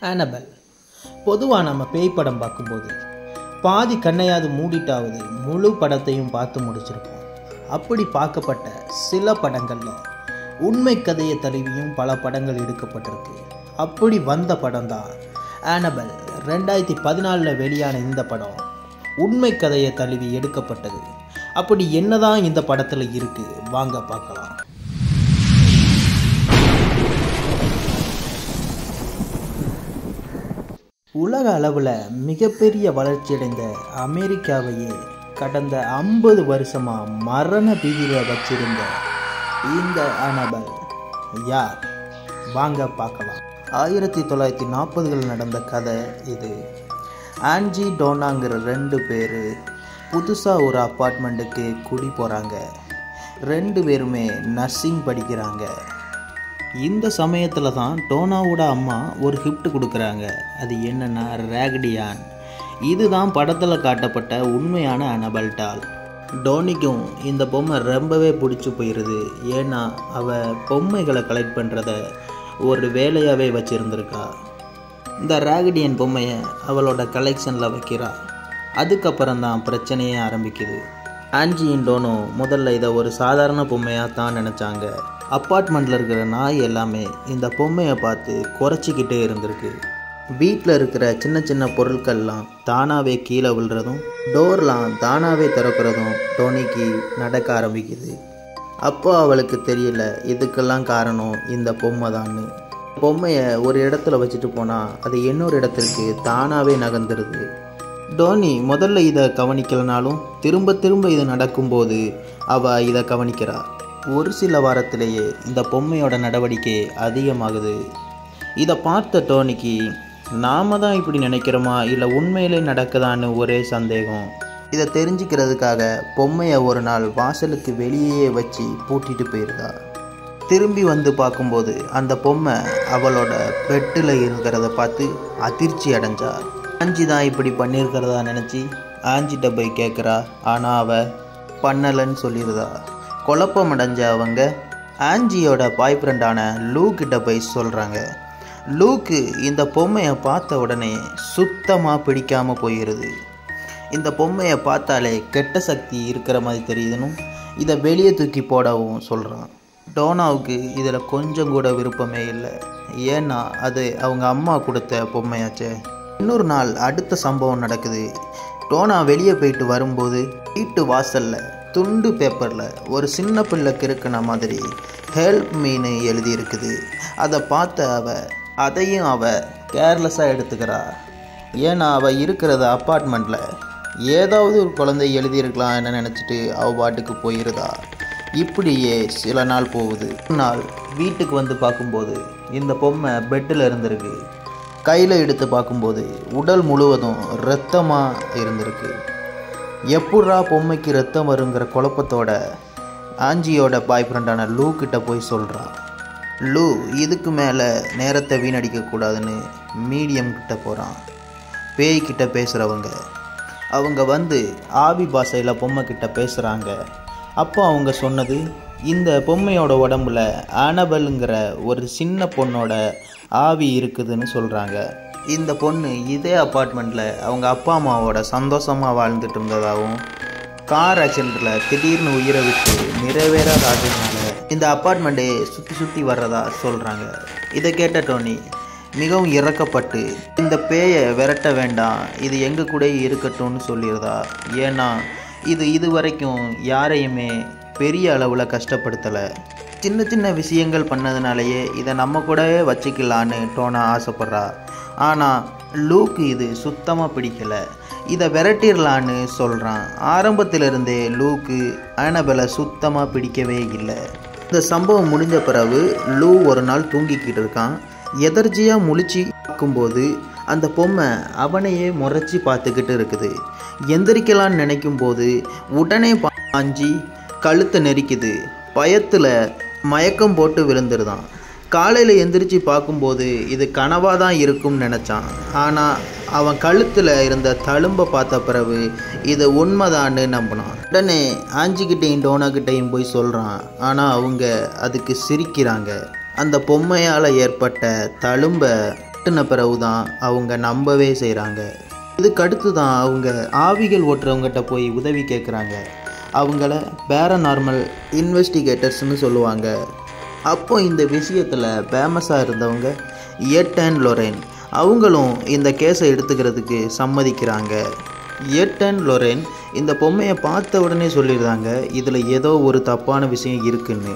Annabel. பொதுவாக நம்ம பேய் படம் பார்க்கும்போது பாதி கண்ணையாவது மூடிட்டாவது முழு படத்தையும் பார்த்து முடிச்சிருப்போம். அப்படி பார்க்கப்பட்ட சில படங்களில் உண்மை கதையை தழுவியும் பல படங்கள் எடுக்கப்பட்டிருக்கு. அப்படி வந்த படம் தான் ஆனபெல். 2014 வெளியான இந்த படம் உண்மை கதையை தழுவி எடுக்கப்பட்டது. அப்படி என்னதான் இந்த படத்தில் இருக்குது, வாங்க பார்க்கலாம். உலக அளவில் மிகப்பெரிய வளர்ச்சியடைந்த அமெரிக்காவையே கடந்த 50 வருஷமாக மரண பீதியில் வச்சிருந்த இந்த ஆனபெல் யார், வாங்க பார்க்கலாம். 1940களில் நடந்த கதை இது. ஆன்ஜி டோனாங்கிற 2 பேர் புதுசாக ஒரு அப்பார்ட்மெண்ட்டுக்கு குடி போகிறாங்க. 2 பேருமே நர்சிங் படிக்கிறாங்க. இந்த சமயத்தில் தான் டோனாவோட அம்மா ஒரு கிஃப்ட் கொடுக்குறாங்க. அது என்னென்னா ரேகடியான். இதுதான் படத்தில் காட்டப்பட்ட உண்மையான ஆனபெல் டால். டோனிக்கும் இந்த பொம்மை ரொம்பவே பிடிச்சி போயிடுது. ஏன்னா அவள் பொம்மைகளை கலெக்ட் பண்ணுறத ஒரு வேலையாகவே வச்சுருந்துருக்கா. இந்த ரேகடியன் பொம்மையை அவளோட கலெக்ஷனில் வைக்கிறா. அதுக்கப்புறம் தான் பிரச்சனையே ஆரம்பிக்குது. ஆன்ஜியும் டோனும் முதல்ல இதை ஒரு சாதாரண பொம்மையாக தான் நினச்சாங்க. அப்பார்ட்மெண்ட்டில் இருக்கிற நாய் எல்லாமே இந்த பொம்மையை பார்த்து குறைச்சிக்கிட்டே இருந்திருக்கு. வீட்டில் இருக்கிற சின்ன சின்ன பொருட்கள்லாம் தானாகவே கீழே விழுறதும் டோர்லாம் தானாகவே திறக்கிறதும் டோனிக்கு நடக்க ஆரம்பிக்குது. அப்போ அவளுக்கு தெரியல இதுக்கெல்லாம் காரணம் இந்த பொம்மை தான்னு. பொம்மையை ஒரு இடத்துல வச்சுட்டு போனால் அது இன்னொரு இடத்திற்கு தானாகவே நகர்ந்துருது. டோனி முதல்ல இதை கவனிக்கலனாலும் திரும்ப திரும்ப இது நடக்கும்போது அவள் இதை கவனிக்கிறா. ஒரு சில வாரத்திலேயே இந்த பொம்மையோட நடவடிக்கை அதிகமாகுது. இதை பார்த்த டோனிக்கு நாம தான் இப்படி நினைக்கிறோமா இல்லை உண்மையிலே நடக்குதான்னு ஒரே சந்தேகம். இதை தெரிஞ்சுக்கிறதுக்காக பொம்மையை ஒரு நாள் வாசலுக்கு வெளியே வச்சு பூட்டிட்டு போயிருந்தா. திரும்பி வந்து பார்க்கும்போது அந்த பொம்மை அவளோட பெட்டில் இருக்கிறத பார்த்து அதிர்ச்சி அடைஞ்சா. ஆஞ்சி தான் இப்படி பண்ணியிருக்கிறதா நினச்சி ஆஞ்சிட்ட போய் கேட்குறா. ஆனால் அவள் பண்ணலைன்னு சொல்லிடுதா. குழப்பம் அடைஞ்ச அவங்க ஆஞ்சியோட பாய் ஃப்ரெண்டான லூ கிட்ட போய் சொல்கிறாங்க. லூக்கு இந்த பொம்மையை பார்த்த உடனே சுத்தமாக பிடிக்காமல் போயிடுது. இந்த பொம்மையை பார்த்தாலே கெட்ட சக்தி இருக்கிற மாதிரி தெரியுதுன்னு இதை வெளியே தூக்கி போடவும் சொல்கிறான். டோனாவுக்கு இதில் கொஞ்சம் கூட விருப்பமே இல்லை. ஏன்னா அது அவங்க அம்மா கொடுத்த பொம்மையாச்சே. இன்னொரு நாள் அடுத்த சம்பவம் நடக்குது. டோனா வெளியே போயிட்டு வரும்போது வீட்டு வாசலில் துண்டு பேப்பரில் ஒரு சின்ன பிள்ளை கிறுக்கின மாதிரி ஹெல்ப் மீன்னு எழுதி இருக்குது. அதை பார்த்த அதையும் அவள் கேர்லெஸ்ஸாக எடுத்துக்கிறா. ஏன்னா அவள் இருக்கிறது அப்பார்ட்மெண்ட்டில் ஏதாவது ஒரு குழந்தை எழுதியிருக்கலாம் என்ன நினச்சிட்டு அவள் பாட்டுக்கு போயிருதா. இப்படியே சில நாள் போகுது. ஒரு நாள் வீட்டுக்கு வந்து பார்க்கும்போது இந்த பொம்மை பெட்டில் இருந்திருக்கு. கையில் எடுத்து பார்க்கும்போது உடல் முழுவதும் இரத்தமாக இருந்திருக்கு. எப்படா பொம்மைக்கு ரத்தம் வருங்கிற குழப்பத்தோட ஆஞ்சியோட பாய் ஃப்ரெண்டான லூ கிட்ட போய் சொல்கிறா. லூ இதுக்கு மேலே நேரத்தை வீணடிக்கக்கூடாதுன்னு மீடியம் கிட்ட போகிறான். பேய்கிட்ட பேசுகிறவங்க அவங்க வந்து ஆவி பாஷையில் பொம்மை கிட்ட பேசுகிறாங்க. அப்போ அவங்க சொன்னது இந்த பொம்மையோட உடம்புல ஆனபெல்ங்கிற ஒரு சின்ன பொண்ணோட ஆவி இருக்குதுன்னு சொல்கிறாங்க. இந்த பொண்ணு இதே அப்பார்ட்மெண்ட்டில் அவங்க அப்பா அம்மாவோட சந்தோஷமாக வாழ்ந்துட்டு இருந்ததாகவும் கார் ஆக்சிடெண்ட்டில் திடீர்னு உயிரை விட்டு நிறைவேறாத ஆகுறதுனால இந்த அப்பார்ட்மெண்ட்டே சுற்றி சுற்றி வர்றதா சொல்கிறாங்க. இதை கேட்ட டோனி மிகவும் இறக்கப்பட்டு இந்த பேயை விரட்ட வேண்டாம், இது எங்கள் கூட இருக்கட்டும்னு சொல்லிடுறதா. ஏன்னா இது வரைக்கும் யாரையுமே பெரிய அளவில் கஷ்டப்படுத்தலை. சின்ன சின்ன விஷயங்கள் பண்ணதுனாலேயே இதை நம்ம கூடவே வச்சுக்கலான்னு டோனா ஆசைப்பட்றா. ஆனால் லூக்கு இது சுத்தமாக பிடிக்கலை. இதை விரட்டிடலான்னு சொல்கிறான். ஆரம்பத்திலிருந்தே லூக்கு ஆனபெலை சுத்தமாக பிடிக்கவே இல்லை. இந்த சம்பவம் முடிஞ்ச பிறகு லூ ஒரு நாள் தூங்கிக்கிட்டு இருக்கான். எதர்ச்சியாக முழிச்சு பார்க்கும்போது அந்த பொம்மை அவனையே முறைச்சி பார்த்துக்கிட்டு இருக்குது. எந்திரிக்கலான்னு நினைக்கும் போது உடனே பாஞ்சி கழுத்தை நெரிக்குது. பயத்தில் மயக்கம் போட்டு விழுந்துருதான். காலையில் எந்திரிச்சு பார்க்கும்போது இது கனவாக தான் இருக்கும்னு நினச்சான். ஆனால் அவன் கழுத்தில் இருந்த தழும்பை பார்த்த பிறகு இது உண்மைதான்னு நம்பினான். உடனே ஆஞ்சிக்கிட்டையும் டோனாக்கிட்டையும் போய் சொல்கிறான். ஆனால் அவங்க அதுக்கு சிரிக்கிறாங்க. அந்த பொம்மையால் ஏற்பட்ட தழும்பை கட்டின பிறகு தான் அவங்க நம்பவே செய்கிறாங்க. இதுக்கு அடுத்து தான் அவங்க ஆவிகள் ஓட்டுறவங்ககிட்ட போய் உதவி கேட்குறாங்க. அவங்கள பேரநார்மல் இன்வெஸ்டிகேட்டர்ஸ்னு சொல்லுவாங்க. அப்போ இந்த விஷயத்தில் ஃபேமஸாக இருந்தவங்க எட் அண்ட் லொரேன் அவங்களும் இந்த கேஸை எடுத்துக்கிறதுக்கு சம்மதிக்கிறாங்க. எட் அண்ட் லொரேன் இந்த பொம்மையை பார்த்த உடனே சொல்லிடுறாங்க, இதில் ஏதோ ஒரு தப்பான விஷயம் இருக்குன்னு.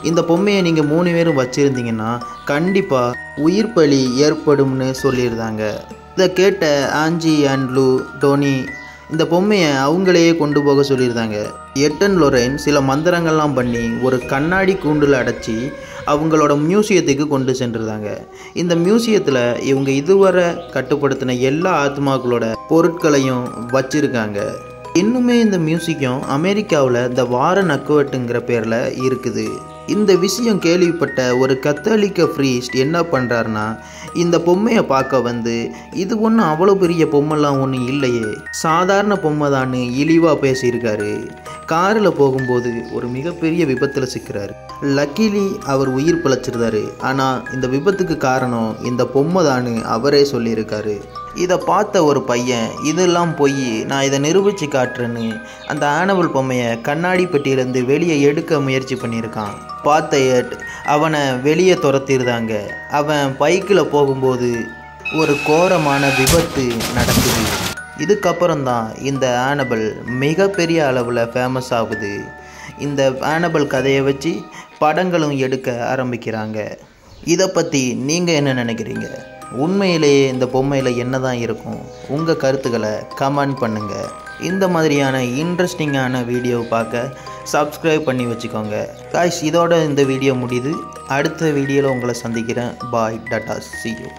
இந்த பொம்மையை நீங்கள் 3 பேரும் வச்சுருந்தீங்கன்னா கண்டிப்பாக உயிர் பலி ஏற்படும்னு சொல்லியிருந்தாங்க. இதை கேட்ட ஆஞ்சி அண்ட் லூ டோனி இந்த பொம்மையை அவங்களையே கொண்டு போக சொல்லியிருந்தாங்க. எட் அண்ட் லொரேன் சில மந்திரங்கள்லாம் பண்ணி ஒரு கண்ணாடி கூண்டில் அடைச்சி அவங்களோட மியூசியத்துக்கு கொண்டு சென்றிருந்தாங்க. இந்த மியூசியத்தில் இவங்க இதுவரை கட்டுப்படுத்தின எல்லா ஆத்மாக்களோட பொருட்களையும் வச்சுருக்காங்க. இன்னுமே இந்த மியூசியம் அமெரிக்காவில் இந்த வாரன் அக்வர்ட்டுங்கிற பேரில் இருக்குது. இந்த விஷயம் கேள்விப்பட்ட ஒரு கத்தோலிக்க ப்ரீஸ்ட் என்ன பண்ணுறாருன்னா, இந்த பொம்மையை பார்க்க வந்து இது ஒன்றும் அவ்வளோ பெரிய பொம்மைலாம் ஒன்றும் இல்லையே, சாதாரண பொம்மை தான்னு இழிவாக பேசியிருக்காரு. காரில் போகும்போது ஒரு மிகப்பெரிய விபத்தில் சிக்கிறாரு. லக்கிலி அவர் உயிர் பிழைச்சிருந்தாரு. ஆனால் இந்த விபத்துக்கு காரணம் இந்த பொம்மை தான்னு அவரே சொல்லியிருக்காரு. இதை பார்த்த ஒரு பையன் இதெல்லாம் போய் நான் இதை நிரூபித்து காட்டுறேன்னு அந்த ஆனவல் பொம்மையை கண்ணாடி பெட்டியிலேருந்து வெளியே எடுக்க முயற்சி பண்ணியிருக்கான். பார்த்த எட் அவனை வெளியே துரத்திருந்தாங்க. அவன் பைக்கில் போகும்போது ஒரு கோரமான விபத்து நடக்குது. இதுக்கப்புறம்தான் இந்த ஆனபல் மிகப்பெரிய அளவில் ஃபேமஸ் ஆகுது. இந்த ஆனபல் கதையை வச்சு படங்களும் எடுக்க ஆரம்பிக்கிறாங்க. இதை பற்றி நீங்கள் என்ன நினைக்கிறீங்க? உண்மையிலேயே இந்த பொம்மையில் என்ன தான் இருக்கும்? உங்கள் கருத்துக்களை கமெண்ட் பண்ணுங்கள். இந்த மாதிரியான இன்ட்ரெஸ்டிங்கான வீடியோ பார்க்க சப்ஸ்கிரைப் பண்ணி வச்சுக்கோங்க. காய்ஸ், இதோட இந்த வீடியோ முடியுது. அடுத்த வீடியோவில் உங்களை சந்திக்கிறேன். பாய், டாட்டா, see you.